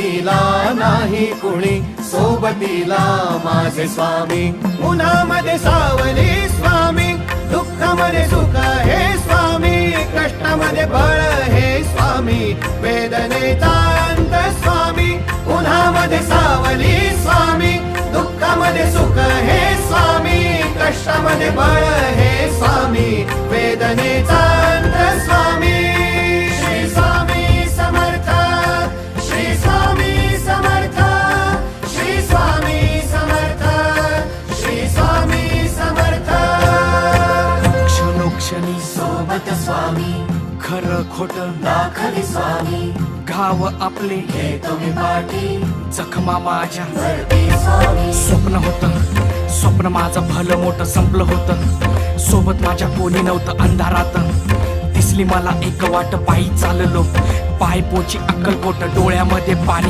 सोबतीला नाही कुणी, सोबतीला माझे स्वामी. उन्हामध्ये सावली स्वामी, दुःखामध्ये सुख हे स्वामी, कष्टामध्ये बळ हे स्वामी, वेदनेचा अंत स्वामी. उन्हामध्ये सावली स्वामी, दुःखामध्ये सुख हे स्वामी, कष्टामध्ये बळ हे स्वामी, वेदनेचा अंत स्वामी. श्री स्वामी समर्थ, श्री स्वामी समर्थ, श्री स्वामी समर्थ, श्री स्वामी समर्थ. क्षणोक्षणी सोबत स्वामी, खरं खोट दाखवी स्वामी, घाव आपले घेतो मी पाठी, जखमा माझ्या भरती स्वामी. स्वप्न होतं, स्वप्न माझं भलं मोठं संपलं होतं. सोबत माझ्या कोणी नव्हतं अंधारात. दिसली मला एक वाट, पायी चाललो पाय पोची अक्कलकोट, डोळ्यामध्ये पाणी.